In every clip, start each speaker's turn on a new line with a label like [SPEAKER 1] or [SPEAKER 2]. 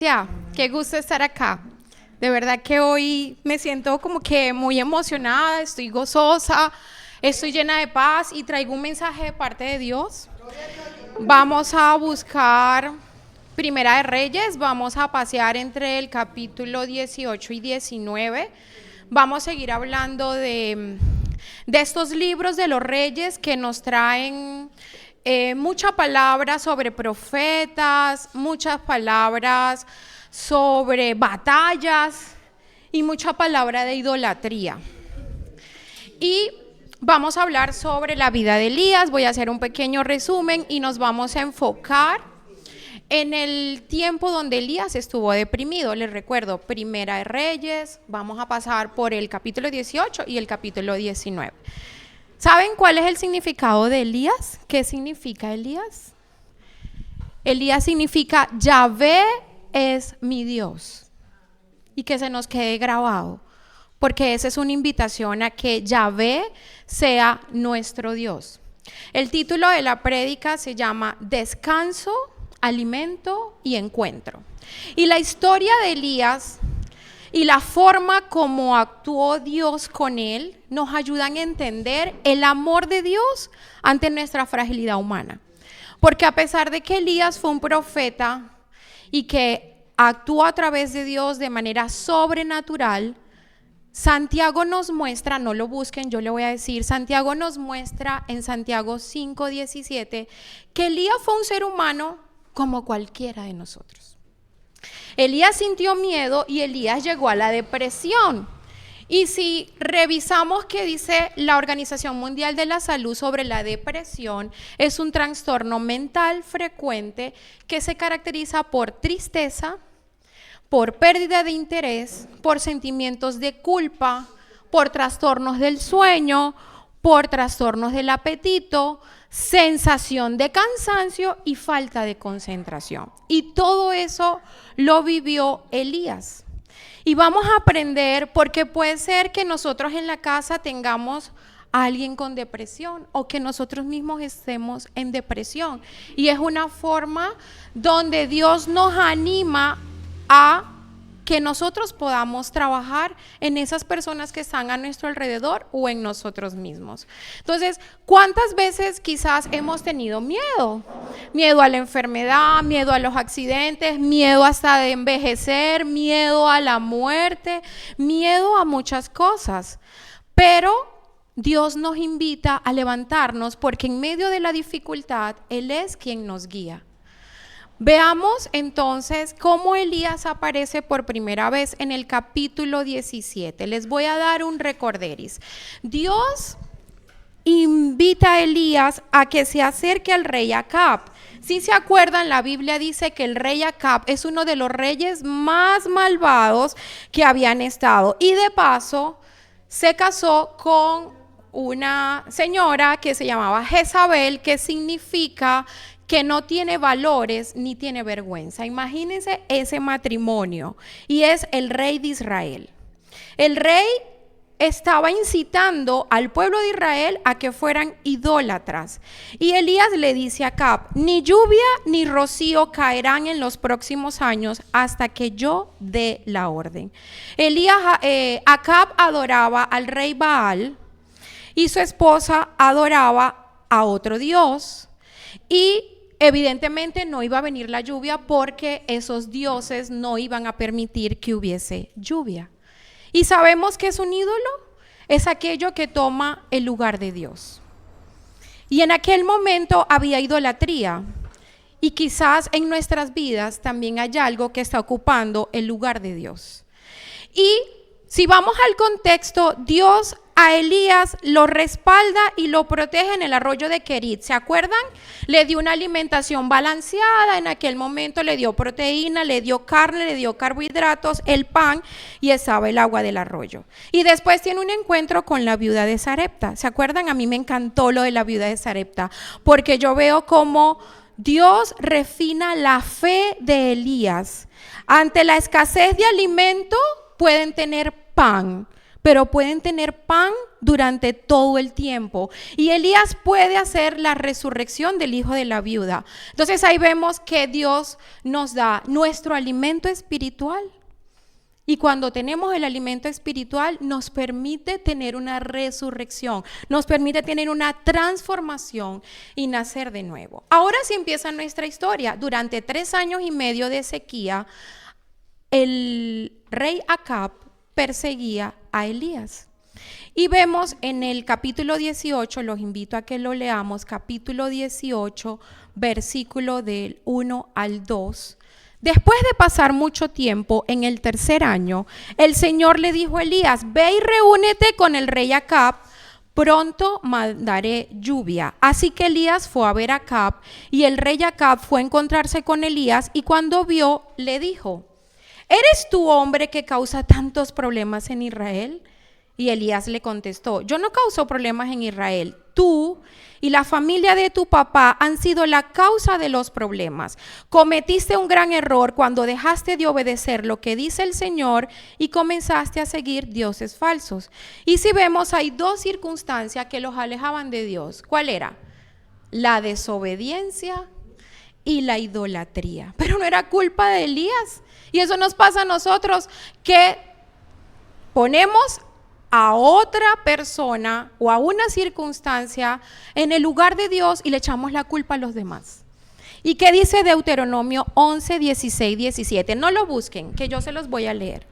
[SPEAKER 1] Ya, qué gusto estar acá. De verdad que hoy me siento como que muy emocionada, estoy gozosa, estoy llena de paz y traigo un mensaje de parte de Dios. Vamos a buscar Primera de Reyes, vamos a pasear entre el capítulo 18 y 19. Vamos a seguir hablando de estos libros de los reyes que nos traen mucha palabra sobre profetas, muchas palabras sobre batallas y mucha palabra de idolatría. Y vamos a hablar sobre la vida de Elías. Voy a hacer un pequeño resumen y nos vamos a enfocar en el tiempo donde Elías estuvo deprimido. Les recuerdo, Primera de Reyes, vamos a pasar por el capítulo 18 y el capítulo 19. ¿Saben cuál es el significado de Elías? ¿Qué significa Elías? Elías significa Yahvé es mi Dios. Y que se nos quede grabado, porque esa es una invitación a que Yahvé sea nuestro Dios. El título de la prédica se llama Descanso, Alimento y Encuentro. Y la historia de Elías y la forma como actuó Dios con él nos ayudan a entender el amor de Dios ante nuestra fragilidad humana. Porque a pesar de que Elías fue un profeta y que actuó a través de Dios de manera sobrenatural, Santiago nos muestra, no lo busquen, yo le voy a decir, Santiago nos muestra en Santiago 5:17 que Elías fue un ser humano como cualquiera de nosotros. Elías sintió miedo y Elías llegó a la depresión. Y si revisamos qué dice la Organización Mundial de la Salud sobre la depresión, es un trastorno mental frecuente que se caracteriza por tristeza, por pérdida de interés, por sentimientos de culpa, por trastornos del sueño, por trastornos del apetito, sensación de cansancio y falta de concentración. Y todo eso lo vivió Elías. Y vamos a aprender, porque puede ser que nosotros en la casa tengamos a alguien con depresión o que nosotros mismos estemos en depresión. Y es una forma donde Dios nos anima a que nosotros podamos trabajar en esas personas que están a nuestro alrededor o en nosotros mismos. Entonces, ¿cuántas veces quizás hemos tenido miedo? Miedo a la enfermedad, miedo a los accidentes, miedo hasta de envejecer, miedo a la muerte, miedo a muchas cosas. Pero Dios nos invita a levantarnos porque en medio de la dificultad, Él es quien nos guía. Veamos entonces cómo Elías aparece por primera vez en el capítulo 17. Les voy a dar un recorderis. Dios invita a Elías a que se acerque al rey Acab. Si se acuerdan, la Biblia dice que el rey Acab es uno de los reyes más malvados que habían estado. Y de paso, se casó con una señora que se llamaba Jezabel, que significa que no tiene valores ni tiene vergüenza. Imagínense ese matrimonio. Y es el rey de Israel. El rey estaba incitando al pueblo de Israel a que fueran idólatras. Y Elías le dice a Acab: ni lluvia ni rocío caerán en los próximos años hasta que yo dé la orden. Acab adoraba al rey Baal y su esposa adoraba a otro dios. Y evidentemente no iba a venir la lluvia porque esos dioses no iban a permitir que hubiese lluvia. ¿Y sabemos qué es un ídolo? Es aquello que toma el lugar de Dios. Y en aquel momento había idolatría. Y quizás en nuestras vidas también hay algo que está ocupando el lugar de Dios. Y si vamos al contexto, Dios a Elías lo respalda y lo protege en el arroyo de Kerit. ¿Se acuerdan? Le dio una alimentación balanceada, en aquel momento le dio proteína, le dio carne, le dio carbohidratos, el pan y estaba el agua del arroyo. Y después tiene un encuentro con la viuda de Sarepta. ¿Se acuerdan? A mí me encantó lo de la viuda de Sarepta, porque yo veo cómo Dios refina la fe de Elías. Ante la escasez de alimento pueden tener pan, pero pueden tener pan durante todo el tiempo. Y Elías puede hacer la resurrección del hijo de la viuda. Entonces ahí vemos que Dios nos da nuestro alimento espiritual. Y cuando tenemos el alimento espiritual, nos permite tener una resurrección, nos permite tener una transformación y nacer de nuevo. Ahora sí empieza nuestra historia. Durante 3 años y medio de sequía, el rey Acab perseguía a Elías. Y vemos en el capítulo 18, los invito a que lo leamos, capítulo 18, versículo del 1 al 2. Después de pasar mucho tiempo, en el 3er año, el Señor le dijo a Elías: ve y reúnete con el rey Acab, pronto mandaré lluvia. Así que Elías fue a ver a Acab, y el rey Acab fue a encontrarse con Elías, y cuando vio, le dijo: ¿eres tú hombre que causa tantos problemas en Israel? Y Elías le contestó: yo no causo problemas en Israel. Tú y la familia de tu papá han sido la causa de los problemas. Cometiste un gran error cuando dejaste de obedecer lo que dice el Señor y comenzaste a seguir dioses falsos. Y si vemos, hay 2 circunstancias que los alejaban de Dios. ¿Cuál era? La desobediencia y la idolatría. Pero no era culpa de Elías. Y eso nos pasa a nosotros, que ponemos a otra persona o a una circunstancia en el lugar de Dios y le echamos la culpa a los demás. ¿Y qué dice Deuteronomio 11, 16, 17? No lo busquen, que yo se los voy a leer.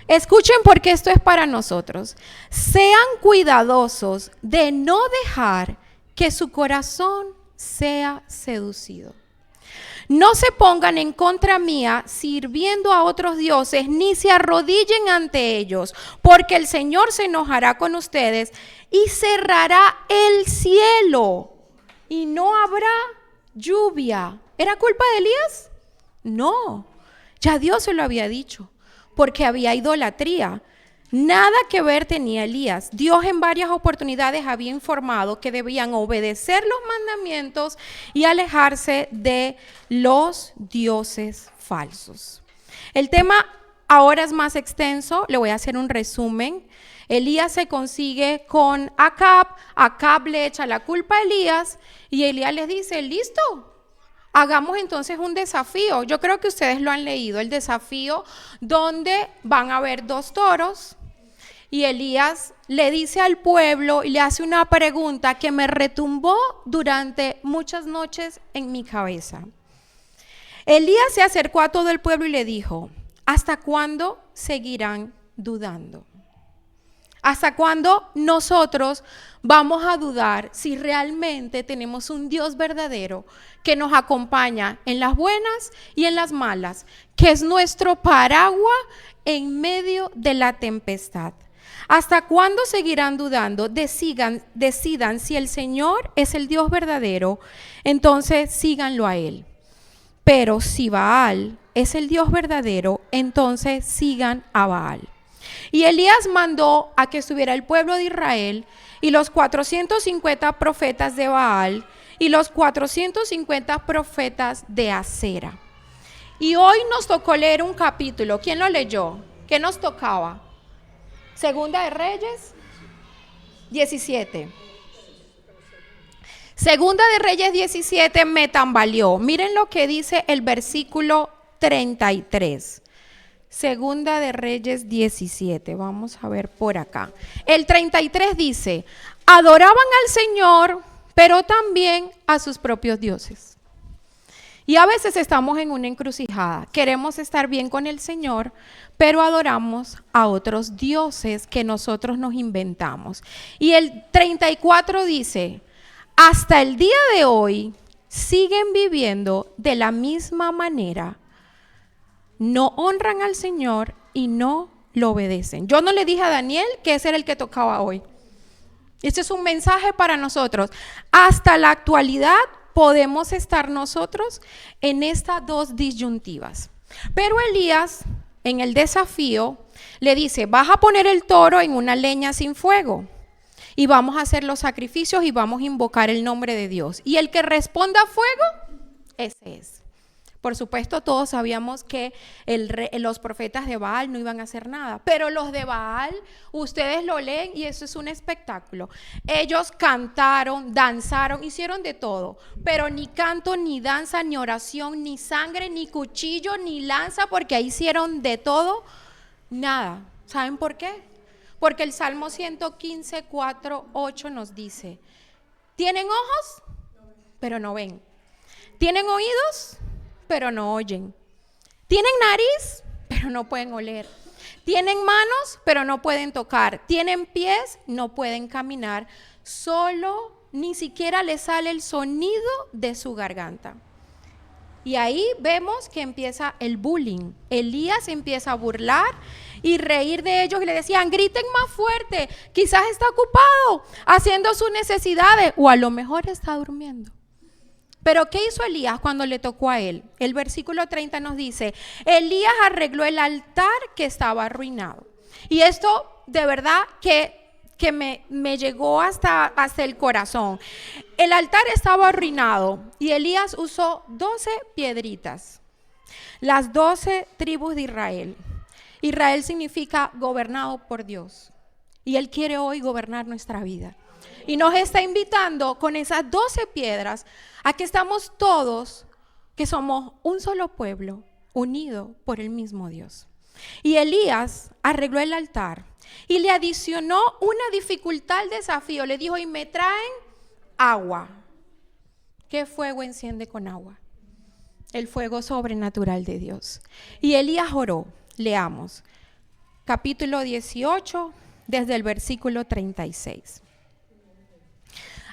[SPEAKER 1] Escuchen, porque esto es para nosotros. Sean cuidadosos de no dejar que su corazón sea seducido. No se pongan en contra mía sirviendo a otros dioses, ni se arrodillen ante ellos, porque el Señor se enojará con ustedes y cerrará el cielo y no habrá lluvia. ¿Era culpa de Elías? No, ya Dios se lo había dicho, porque había idolatría. Nada que ver tenía Elías. Dios en varias oportunidades había informado que debían obedecer los mandamientos y alejarse de los dioses falsos. El tema ahora es más extenso, le voy a hacer un resumen. Elías se consigue con Acab, Acab le echa la culpa a Elías y Elías les dice: listo, hagamos entonces un desafío. Yo creo que ustedes lo han leído, el desafío donde van a haber 2 toros. Y Elías le dice al pueblo y le hace una pregunta que me retumbó durante muchas noches en mi cabeza. Elías se acercó a todo el pueblo y le dijo: ¿hasta cuándo seguirán dudando? ¿Hasta cuándo nosotros vamos a dudar si realmente tenemos un Dios verdadero que nos acompaña en las buenas y en las malas, que es nuestro paraguas en medio de la tempestad? ¿Hasta cuándo seguirán dudando? Decidan si el Señor es el Dios verdadero, entonces síganlo a Él. Pero si Baal es el Dios verdadero, entonces sigan a Baal. Y Elías mandó a que estuviera el pueblo de Israel y los 450 profetas de Baal y los 450 profetas de Acera. Y hoy nos tocó leer un capítulo. ¿Quién lo leyó? ¿Qué nos tocaba? Segunda de Reyes 17. Segunda de Reyes 17 me tambaleó. Miren lo que dice el versículo 33. Segunda de Reyes 17. Vamos a ver por acá. El 33 dice: adoraban al Señor, pero también a sus propios dioses. Y a veces estamos en una encrucijada. Queremos estar bien con el Señor, pero adoramos a otros dioses que nosotros nos inventamos. Y el 34 dice: hasta el día de hoy siguen viviendo de la misma manera. No honran al Señor y no lo obedecen. Yo no le dije a Daniel que ese era el que tocaba hoy. Este es un mensaje para nosotros. Hasta la actualidad podemos estar nosotros en estas 2 disyuntivas. Pero Elías, en el desafío, le dice: vas a poner el toro en una leña sin fuego y vamos a hacer los sacrificios y vamos a invocar el nombre de Dios. Y el que responda a fuego, ese es. Por supuesto, todos sabíamos que los profetas de Baal no iban a hacer nada, pero los de Baal, ustedes lo leen y eso es un espectáculo. Ellos cantaron, danzaron, hicieron de todo, pero ni canto, ni danza, ni oración, ni sangre, ni cuchillo, ni lanza, porque ahí hicieron de todo, nada. ¿Saben por qué? Porque el Salmo 115, 4, 8 nos dice: tienen ojos, pero no ven. Tienen oídos, pero no oyen. Tienen nariz, pero no pueden oler. Tienen manos, pero no pueden tocar. Tienen pies, no pueden caminar. Solo ni siquiera les sale el sonido de su garganta. Y ahí vemos que empieza el bullying. Elías empieza a burlar y reír de ellos y le decían: griten más fuerte, quizás está ocupado haciendo sus necesidades o a lo mejor está durmiendo. Pero ¿qué hizo Elías cuando le tocó a él? El versículo 30 nos dice: Elías arregló el altar que estaba arruinado. Y esto de verdad que me llegó hasta el corazón. El altar estaba arruinado y Elías usó 12 piedritas, las 12 tribus de Israel. Israel significa gobernado por Dios y Él quiere hoy gobernar nuestra vida. Y nos está invitando con esas 12 piedras a que estamos todos, que somos un solo pueblo, unido por el mismo Dios. Y Elías arregló el altar y le adicionó una dificultad al desafío. Le dijo: y me traen agua. ¿Qué fuego enciende con agua? El fuego sobrenatural de Dios. Y Elías oró. Leamos capítulo 18 desde el versículo 36.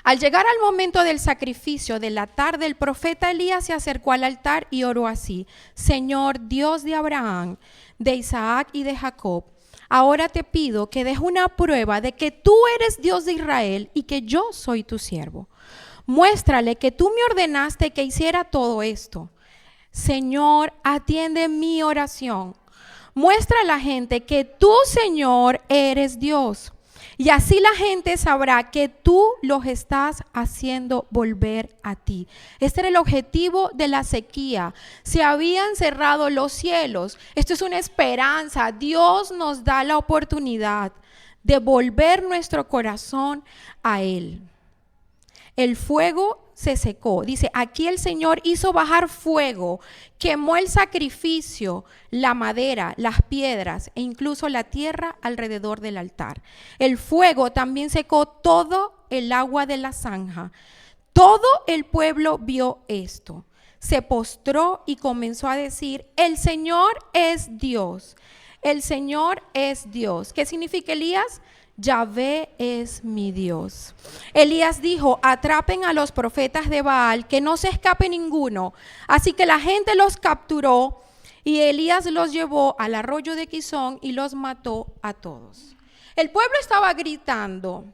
[SPEAKER 1] Al llegar al momento del sacrificio de la tarde, el profeta Elías se acercó al altar y oró así: Señor, Dios de Abraham, de Isaac y de Jacob, ahora te pido que des una prueba de que tú eres Dios de Israel y que yo soy tu siervo. Muéstrale que tú me ordenaste que hiciera todo esto. Señor, atiende mi oración. Muestra a la gente que tú, Señor, eres Dios. Y así la gente sabrá que tú los estás haciendo volver a ti. Este era el objetivo de la sequía. Se habían cerrado los cielos. Esto es una esperanza. Dios nos da la oportunidad de volver nuestro corazón a Él. El fuego se secó. Dice, aquí el Señor hizo bajar fuego, quemó el sacrificio, la madera, las piedras e incluso la tierra alrededor del altar. El fuego también secó todo el agua de la zanja. Todo el pueblo vio esto. Se postró y comenzó a decir: el Señor es Dios. El Señor es Dios. ¿Qué significa, Elías? Yahvé es mi Dios. Elías dijo: atrapen a los profetas de Baal, que no se escape ninguno. Así que la gente los capturó y Elías los llevó al arroyo de Quizón y los mató a todos. El pueblo estaba gritando,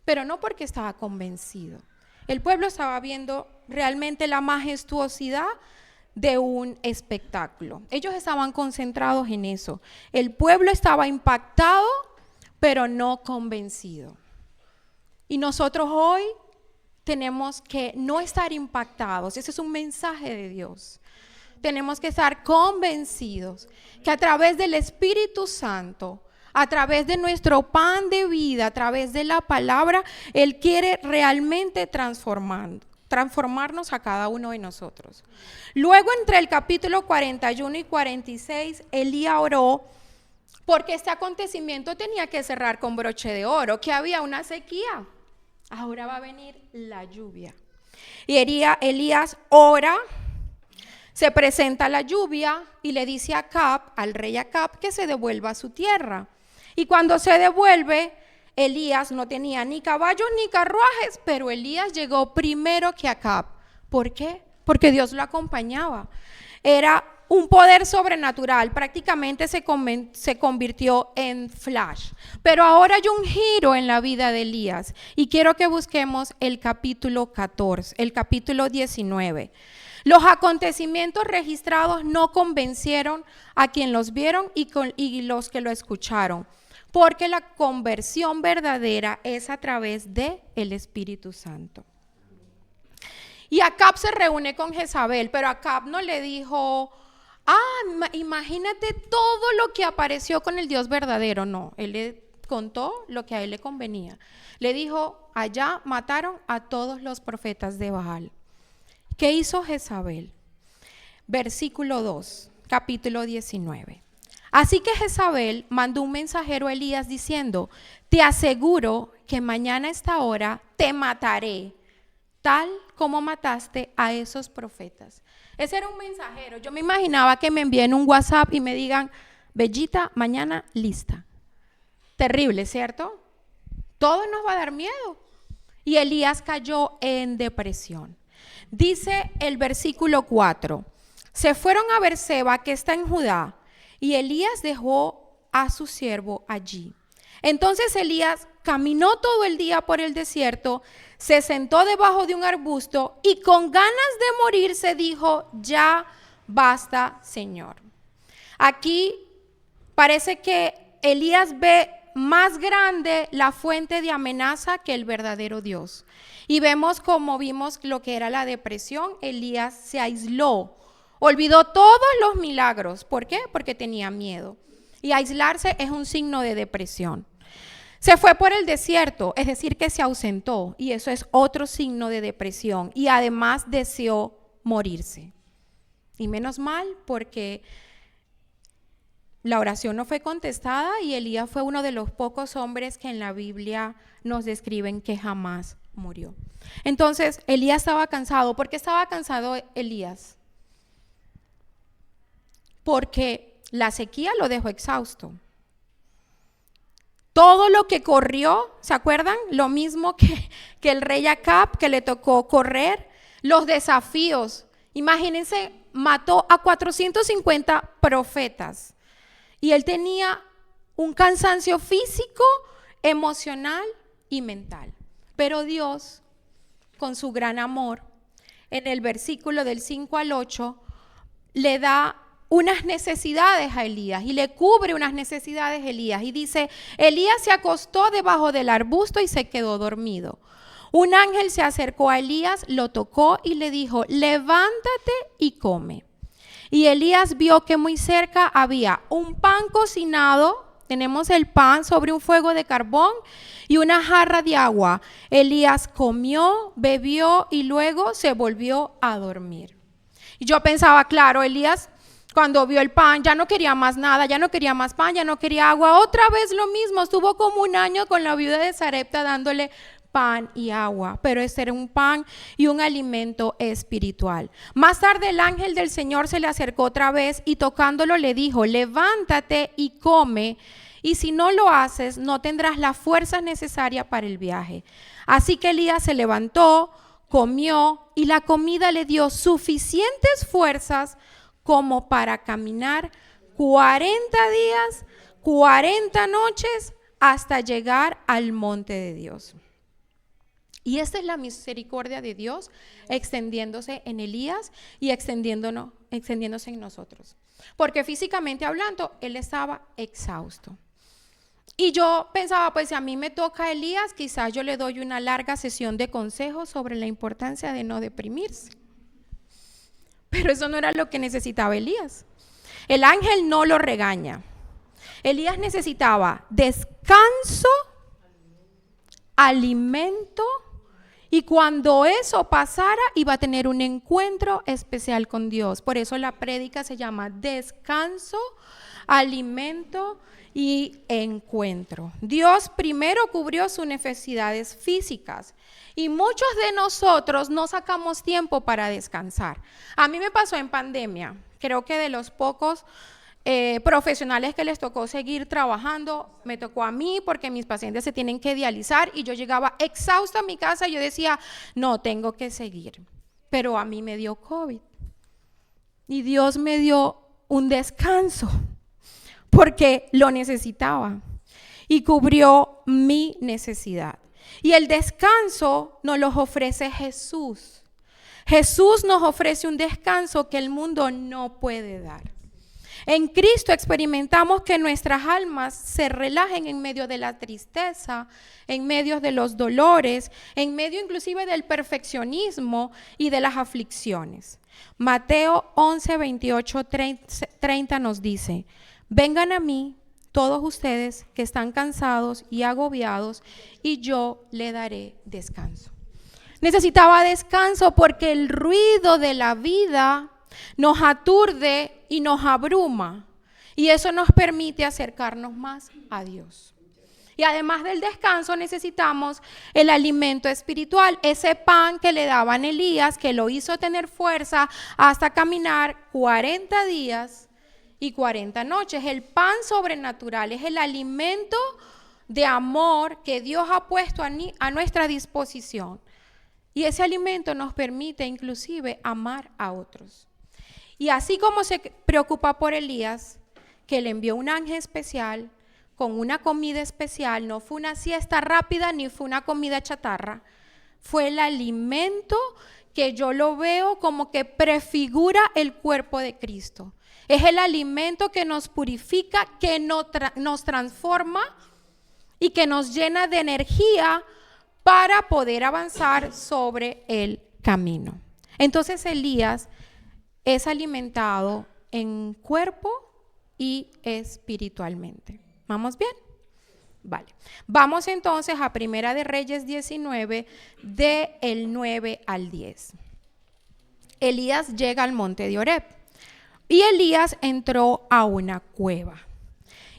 [SPEAKER 1] pero no porque estaba convencido. El pueblo estaba viendo realmente la majestuosidad de un espectáculo. Ellos estaban concentrados en eso. El pueblo estaba impactado, pero no convencido. Y nosotros hoy tenemos que no estar impactados. Ese es un mensaje de Dios. Tenemos que estar convencidos que a través del Espíritu Santo, a través de nuestro pan de vida, a través de la palabra, Él quiere realmente transformarnos a cada uno de nosotros. Luego, entre el capítulo 41 y 46, Elías oró porque este acontecimiento tenía que cerrar con broche de oro, que había una sequía. Ahora va a venir la lluvia. Y Elías ora, se presenta la lluvia y le dice a Acab, al rey Acab, que se devuelva a su tierra. Y cuando se devuelve, Elías no tenía ni caballos ni carruajes, pero Elías llegó primero que Acab. ¿Por qué? Porque Dios lo acompañaba. Era un poder sobrenatural, prácticamente se convirtió en flash. Pero ahora hay un giro en la vida de Elías y quiero que busquemos el capítulo 14, el capítulo 19. Los acontecimientos registrados no convencieron a quien los vieron y los que lo escucharon, porque la conversión verdadera es a través del Espíritu Santo. Y Acab se reúne con Jezabel, pero Acab no le dijo, imagínate todo lo que apareció con el Dios verdadero. No, él le contó lo que a él le convenía. Le dijo, allá mataron a todos los profetas de Baal. ¿Qué hizo Jezabel? Versículo 2, capítulo 19. Así que Jezabel mandó un mensajero a Elías diciendo, te aseguro que mañana a esta hora te mataré, tal como mataste a esos profetas. Ese era un mensajero. Yo me imaginaba que me envíen un WhatsApp y me digan, Bellita, mañana lista. Terrible, ¿cierto? Todo nos va a dar miedo. Y Elías cayó en depresión. Dice el versículo 4, se fueron a Berseba, que está en Judá, y Elías dejó a su siervo allí. Entonces Elías caminó todo el día por el desierto, se sentó debajo de un arbusto y con ganas de morirse dijo, ya basta, Señor. Aquí parece que Elías ve más grande la fuente de amenaza que el verdadero Dios. Y vemos como vimos lo que era la depresión. Elías se aisló, olvidó todos los milagros. ¿Por qué? Porque tenía miedo. Y aislarse es un signo de depresión. Se fue por el desierto, es decir, que se ausentó. Y eso es otro signo de depresión. Y además deseó morirse. Y menos mal, porque la oración no fue contestada y Elías fue uno de los pocos hombres que en la Biblia nos describen que jamás murió. Entonces, Elías estaba cansado. ¿Por qué estaba cansado Elías? Porque la sequía lo dejó exhausto. Todo lo que corrió, ¿se acuerdan? Lo mismo que el rey Acab, que le tocó correr. Los desafíos. Imagínense, mató a 450 profetas. Y él tenía un cansancio físico, emocional y mental. Pero Dios, con su gran amor, en el versículo del 5 al 8, le da unas necesidades a Elías y le cubre unas necesidades a Elías. Y dice, Elías se acostó debajo del arbusto y se quedó dormido. Un ángel se acercó a Elías, lo tocó y le dijo, levántate y come. Y Elías vio que muy cerca había un pan cocinado, tenemos el pan sobre un fuego de carbón y una jarra de agua. Elías comió, bebió y luego se volvió a dormir. Y yo pensaba, claro, Elías cuando vio el pan ya no quería más nada, ya no quería más pan, ya no quería agua. Otra vez lo mismo, estuvo como un año con la viuda de Sarepta dándole pan y agua, pero ese era un pan y un alimento espiritual. Más tarde el ángel del Señor se le acercó otra vez y tocándolo le dijo, levántate y come, y si no lo haces no tendrás las fuerzas necesarias para el viaje. Así que Elías se levantó, comió y la comida le dio suficientes fuerzas como para caminar 40 días, 40 noches hasta llegar al monte de Dios. Y esta es la misericordia de Dios extendiéndose en Elías y extendiéndose en nosotros. Porque físicamente hablando, él estaba exhausto. Y yo pensaba, pues si a mí me toca Elías, quizás yo le doy una larga sesión de consejos sobre la importancia de no deprimirse. Pero eso no era lo que necesitaba Elías. El ángel no lo regaña. Elías necesitaba descanso, alimento, y cuando eso pasara iba a tener un encuentro especial con Dios. Por eso la prédica se llama descanso, alimento y encuentro. Dios primero cubrió sus necesidades físicas y muchos de nosotros no sacamos tiempo para descansar. A mí me pasó en pandemia, creo que de los pocos profesionales que les tocó seguir trabajando, me tocó a mí porque mis pacientes se tienen que dializar y yo llegaba exhausta a mi casa y yo decía, no, tengo que seguir. Pero a mí me dio COVID y Dios me dio un descanso porque lo necesitaba y cubrió mi necesidad. Y el descanso nos lo ofrece Jesús. Jesús nos ofrece un descanso que el mundo no puede dar. En Cristo experimentamos que nuestras almas se relajen en medio de la tristeza, en medio de los dolores, en medio inclusive del perfeccionismo y de las aflicciones. Mateo 11, 28, 30 nos dice: vengan a mí todos ustedes que están cansados y agobiados, y yo le daré descanso. Necesitaba descanso porque el ruido de la vida nos aturde y nos abruma, y eso nos permite acercarnos más a Dios. Y además del descanso necesitamos el alimento espiritual, ese pan que le daban a Elías, que lo hizo tener fuerza hasta caminar 40 días y 40 noches. El pan sobrenatural es el alimento de amor que Dios ha puesto a nuestra disposición. Y ese alimento nos permite inclusive amar a otros. Y así como se preocupa por Elías, que le envió un ángel especial con una comida especial, no fue una siesta rápida ni fue una comida chatarra, fue el alimento que yo lo veo como que prefigura el cuerpo de Cristo. Es el alimento que nos purifica, que nos transforma y que nos llena de energía para poder avanzar sobre el camino. Entonces Elías es alimentado en cuerpo y espiritualmente. ¿Vamos bien? Vale. Vamos entonces a Primera de Reyes 19, del 9 al 10. Elías llega al monte de Oreb y Elías entró a una cueva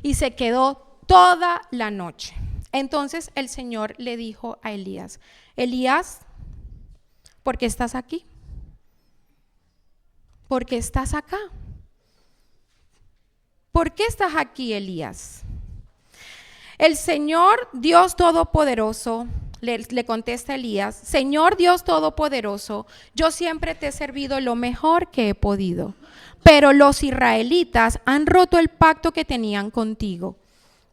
[SPEAKER 1] y se quedó toda la noche. Entonces el Señor le dijo a Elías: Elías, ¿por qué estás aquí? ¿Por qué estás acá? ¿Por qué estás aquí, Elías? El Señor Dios Todopoderoso le contesta a Elías: Señor Dios Todopoderoso, yo siempre te he servido lo mejor que he podido, pero los israelitas han roto el pacto que tenían contigo.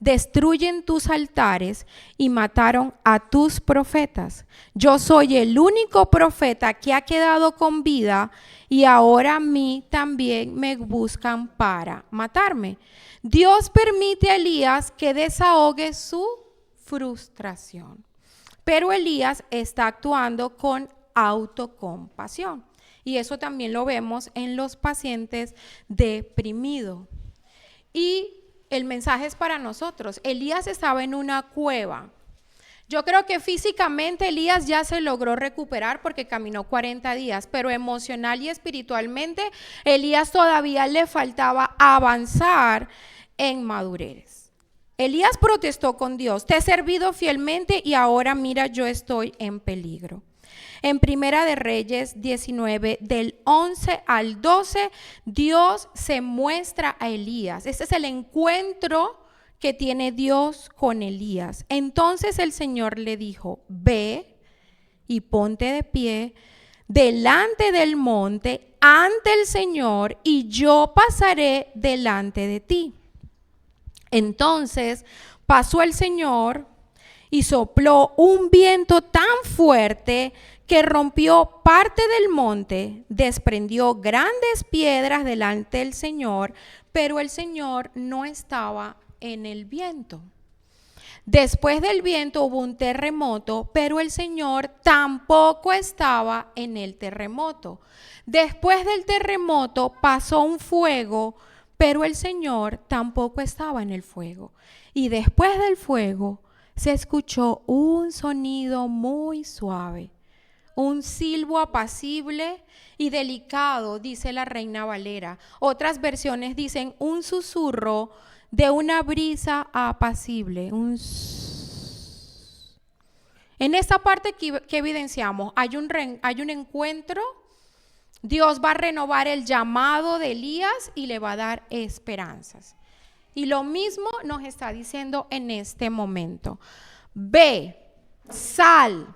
[SPEAKER 1] Destruyen tus altares y mataron a tus profetas. Yo soy el único profeta que ha quedado con vida y ahora a mí también me buscan para matarme. Dios permite a Elías que desahogue su frustración, pero Elías está actuando con autocompasión, y eso también lo vemos en los pacientes deprimidos. Y el mensaje es para nosotros. Elías estaba en una cueva. Yo creo que físicamente Elías ya se logró recuperar porque caminó 40 días, pero emocional y espiritualmente Elías todavía le faltaba avanzar en madurez. Elías protestó con Dios: te he servido fielmente y ahora mira, yo estoy en peligro. En Primera de Reyes 19, del 11 al 12, Dios se muestra a Elías. Este es el encuentro que tiene Dios con Elías. Entonces el Señor le dijo: ve y ponte de pie delante del monte ante el Señor, y yo pasaré delante de ti. Entonces pasó el Señor y sopló un viento tan fuerte que rompió parte del monte, desprendió grandes piedras delante del Señor, pero el Señor no estaba en el viento. Después del viento hubo un terremoto, pero el Señor tampoco estaba en el terremoto. Después del terremoto pasó un fuego, pero el Señor tampoco estaba en el fuego. Y después del fuego se escuchó un sonido muy suave, un silbo apacible y delicado, dice la Reina Valera. Otras versiones dicen un susurro de una brisa apacible. En esta parte que evidenciamos, hay un encuentro. Dios va a renovar el llamado de Elías y le va a dar esperanzas. Y lo mismo nos está diciendo en este momento: ve, sal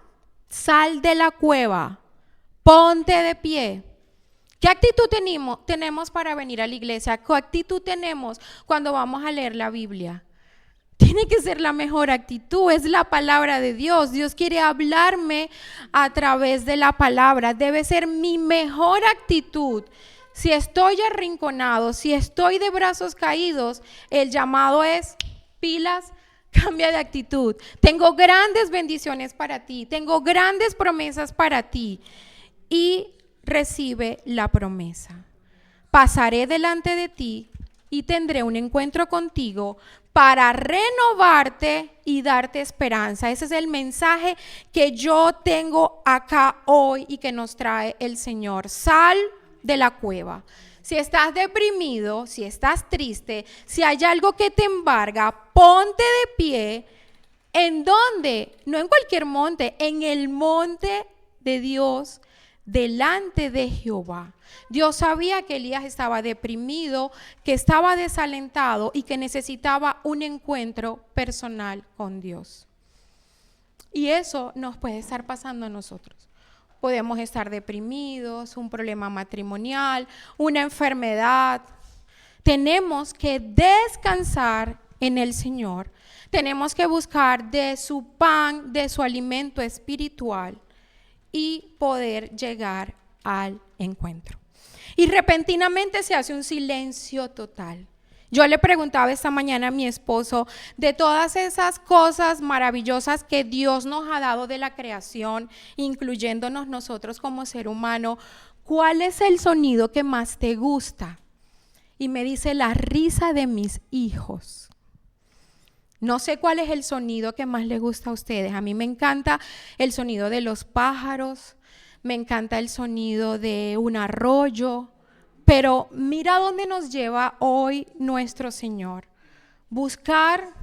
[SPEAKER 1] de la cueva, ponte de pie. ¿Qué actitud tenemos para venir a la iglesia? ¿Qué actitud tenemos cuando vamos a leer la Biblia? Tiene que ser la mejor actitud, es la palabra de Dios. Dios quiere hablarme a través de la palabra. Debe ser mi mejor actitud si estoy arrinconado, si estoy de brazos caídos, el llamado es pilas, cambia de actitud. Tengo grandes bendiciones para ti, tengo grandes promesas para ti. Y recibe la promesa. Pasaré delante de ti y tendré un encuentro contigo para renovarte y darte esperanza. Ese es el mensaje que yo tengo acá hoy y que nos trae el Señor. Sal de la cueva. Si estás deprimido, si estás triste, si hay algo que te embarga, ponte de pie. ¿En dónde? No en cualquier monte, en el monte de Dios, delante de Jehová. Dios sabía que Elías estaba deprimido, que estaba desalentado y que necesitaba un encuentro personal con Dios. Y eso nos puede estar pasando a nosotros. Podemos estar deprimidos, un problema matrimonial, una enfermedad. Tenemos que descansar en el Señor. Tenemos que buscar de su pan, de su alimento espiritual y poder llegar al encuentro. Y repentinamente se hace un silencio total. Yo le preguntaba esta mañana a mi esposo de todas esas cosas maravillosas que Dios nos ha dado de la creación, incluyéndonos nosotros como ser humano, ¿cuál es el sonido que más te gusta? Y me dice, la risa de mis hijos. No sé cuál es el sonido que más les gusta a ustedes. A mí me encanta el sonido de los pájaros, me encanta el sonido de un arroyo, pero mira dónde nos lleva hoy nuestro Señor. Buscar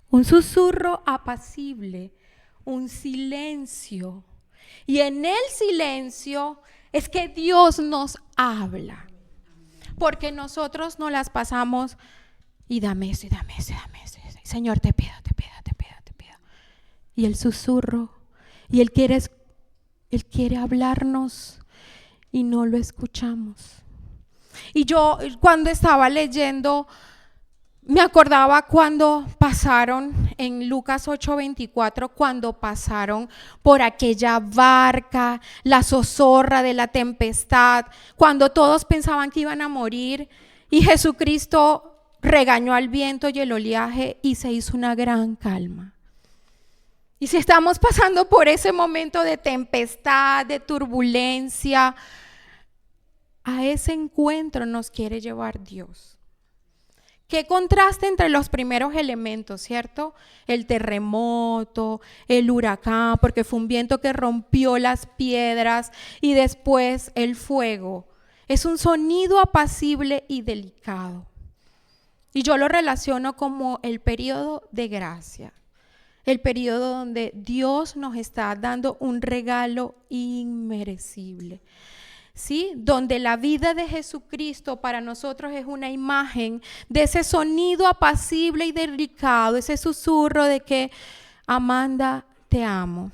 [SPEAKER 1] un susurro apacible, un silencio. Y en el silencio es que Dios nos habla. Porque nosotros nos las pasamos y dame eso, y dame eso, y dame eso. Señor, te pido, te pido, te pido, te pido. Y el susurro, y Él quiere hablarnos y no lo escuchamos. Y yo cuando estaba leyendo, me acordaba cuando pasaron en Lucas 8:24, cuando pasaron por aquella barca, la zozobra de la tempestad, cuando todos pensaban que iban a morir y Jesucristo regañó al viento y el oleaje y se hizo una gran calma. Y si estamos pasando por ese momento de tempestad, de turbulencia, a ese encuentro nos quiere llevar Dios. Qué contraste entre los primeros elementos, ¿cierto? El terremoto, el huracán, porque fue un viento que rompió las piedras, y después el fuego. Es un sonido apacible y delicado. Y yo lo relaciono como el periodo de gracia, el periodo donde Dios nos está dando un regalo inmerecible. ¿Sí? Donde la vida de Jesucristo para nosotros es una imagen de ese sonido apacible y delicado, ese susurro de que Amanda, te amo,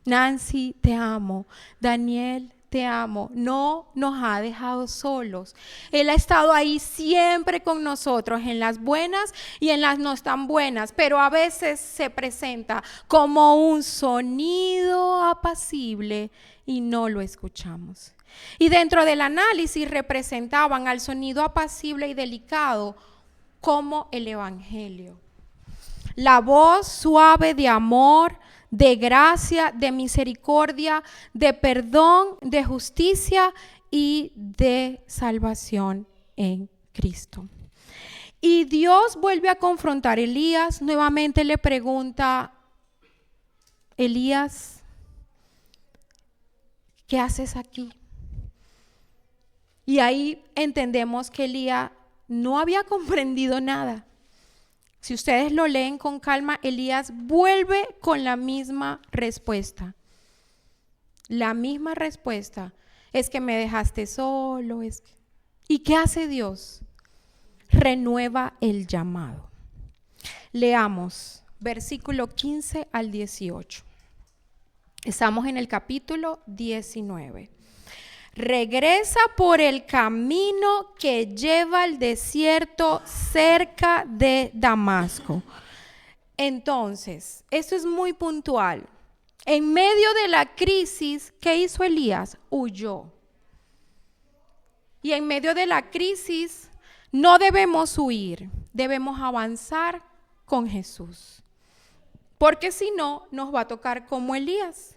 [SPEAKER 1] Nancy, te amo, Daniel, te amo. No nos ha dejado solos. Él ha estado ahí siempre con nosotros, en las buenas y en las no tan buenas, pero a veces se presenta como un sonido apacible y no lo escuchamos. Y dentro del análisis representaban al sonido apacible y delicado como el evangelio. La voz suave de amor, de gracia, de misericordia, de perdón, de justicia y de salvación en Cristo. Y Dios vuelve a confrontar a Elías, nuevamente le pregunta, Elías, ¿qué haces aquí? Y ahí entendemos que Elías no había comprendido nada. Si ustedes lo leen con calma, Elías vuelve con la misma respuesta. La misma respuesta es que me dejaste solo. ¿Y qué hace Dios? Renueva el llamado. Leamos versículo 15 al 18. Estamos en el capítulo 19. Regresa por el camino que lleva al desierto cerca de Damasco. Entonces, esto es muy puntual. En medio de la crisis, ¿qué hizo Elías? Huyó. Y en medio de la crisis no debemos huir, debemos avanzar con Jesús. Porque si no, nos va a tocar como Elías.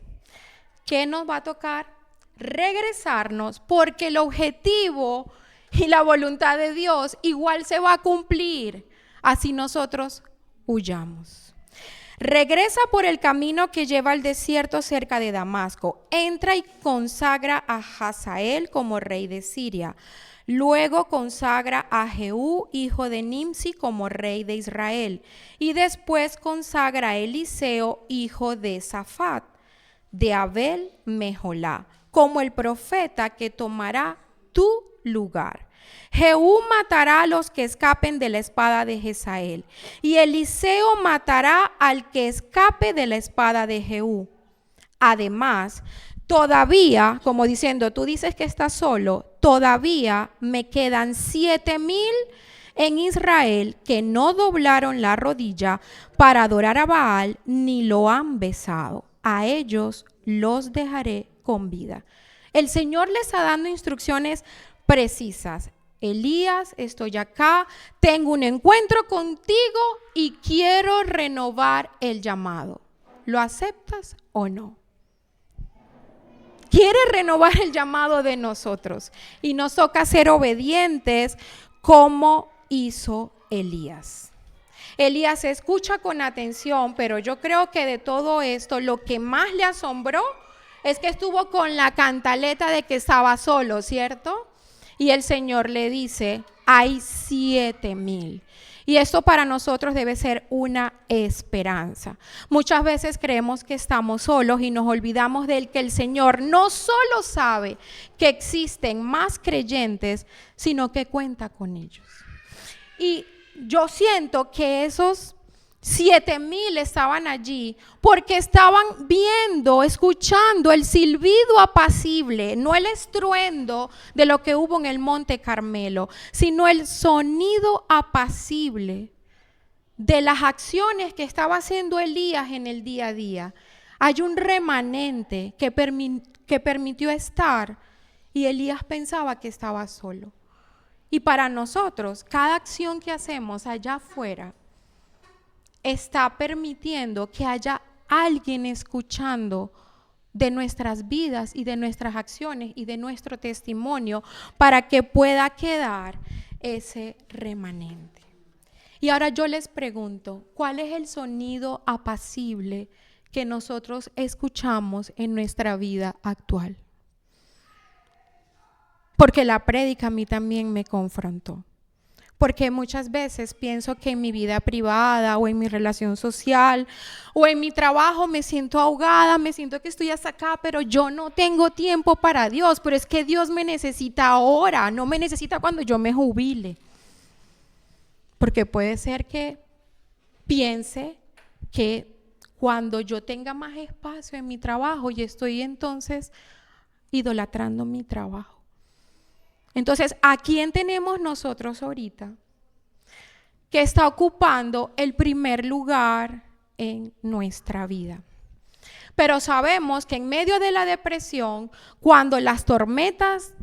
[SPEAKER 1] ¿Qué nos va a tocar? Regresarnos, porque el objetivo y la voluntad de Dios igual se va a cumplir, así nosotros huyamos. Regresa por el camino que lleva al desierto cerca de Damasco. Entra y consagra a Hazael como rey de Siria. Luego consagra a Jehú, hijo de Nimsi, como rey de Israel. Y después consagra a Eliseo, hijo de Safat, de Abel Meholá, como el profeta que tomará tu lugar. Jehú matará a los que escapen de la espada de Jezael, y Eliseo matará al que escape de la espada de Jehú. Además, todavía, como diciendo, tú dices que estás solo, todavía me quedan 7,000 en Israel que no doblaron la rodilla para adorar a Baal ni lo han besado. A ellos los dejaré con vida. El Señor les está dando instrucciones precisas. Elías, estoy acá, tengo un encuentro contigo y quiero renovar el llamado. ¿Lo aceptas o no? Quiere renovar el llamado de nosotros y nos toca ser obedientes como hizo Elías. Elías escucha con atención, pero yo creo que de todo esto lo que más le asombró es que estuvo con la cantaleta de que estaba solo, ¿cierto? Y el Señor le dice, hay 7,000. Y esto para nosotros debe ser una esperanza. Muchas veces creemos que estamos solos y nos olvidamos del que el Señor no solo sabe que existen más creyentes, sino que cuenta con ellos. Y yo siento que esos 7,000 estaban allí porque estaban viendo, escuchando el silbido apacible, no el estruendo de lo que hubo en el Monte Carmelo, sino el sonido apacible de las acciones que estaba haciendo Elías en el día a día. Hay un remanente que permitió estar y Elías pensaba que estaba solo. Y para nosotros, cada acción que hacemos allá afuera está permitiendo que haya alguien escuchando de nuestras vidas y de nuestras acciones y de nuestro testimonio para que pueda quedar ese remanente. Y ahora yo les pregunto, ¿cuál es el sonido apacible que nosotros escuchamos en nuestra vida actual? Porque la prédica a mí también me confrontó. Porque muchas veces pienso que en mi vida privada o en mi relación social o en mi trabajo me siento ahogada, me siento que estoy hasta acá, pero yo no tengo tiempo para Dios. Pero es que Dios me necesita ahora, no me necesita cuando yo me jubile. Porque puede ser que piense que cuando yo tenga más espacio en mi trabajo y estoy entonces idolatrando mi trabajo. Entonces, ¿a quién tenemos nosotros ahorita que está ocupando el primer lugar en nuestra vida? Pero sabemos que en medio de la depresión, cuando las tormentas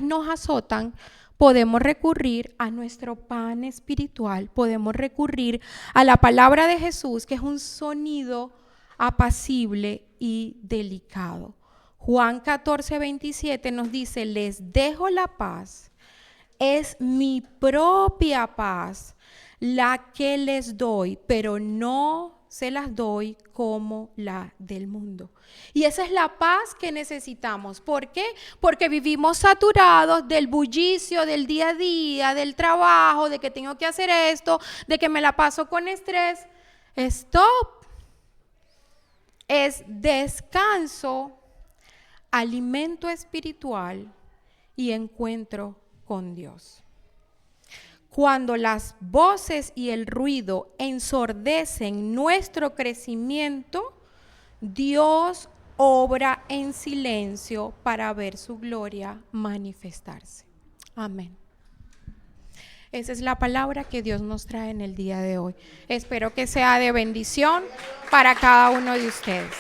[SPEAKER 1] nos azotan, podemos recurrir a nuestro pan espiritual, podemos recurrir a la palabra de Jesús, que es un sonido apacible y delicado. Juan 14:27 nos dice, les dejo la paz, es mi propia paz la que les doy, pero no se las doy como la del mundo. Y esa es la paz que necesitamos. ¿Por qué? Porque vivimos saturados del bullicio del día a día, del trabajo, de que tengo que hacer esto, de que me la paso con estrés. Stop. Es descanso, alimento espiritual y encuentro con Dios. Cuando las voces y el ruido ensordecen nuestro crecimiento, Dios obra en silencio para ver su gloria manifestarse. Amén. Esa es la palabra que Dios nos trae en el día de hoy. Espero que sea de bendición para cada uno de ustedes.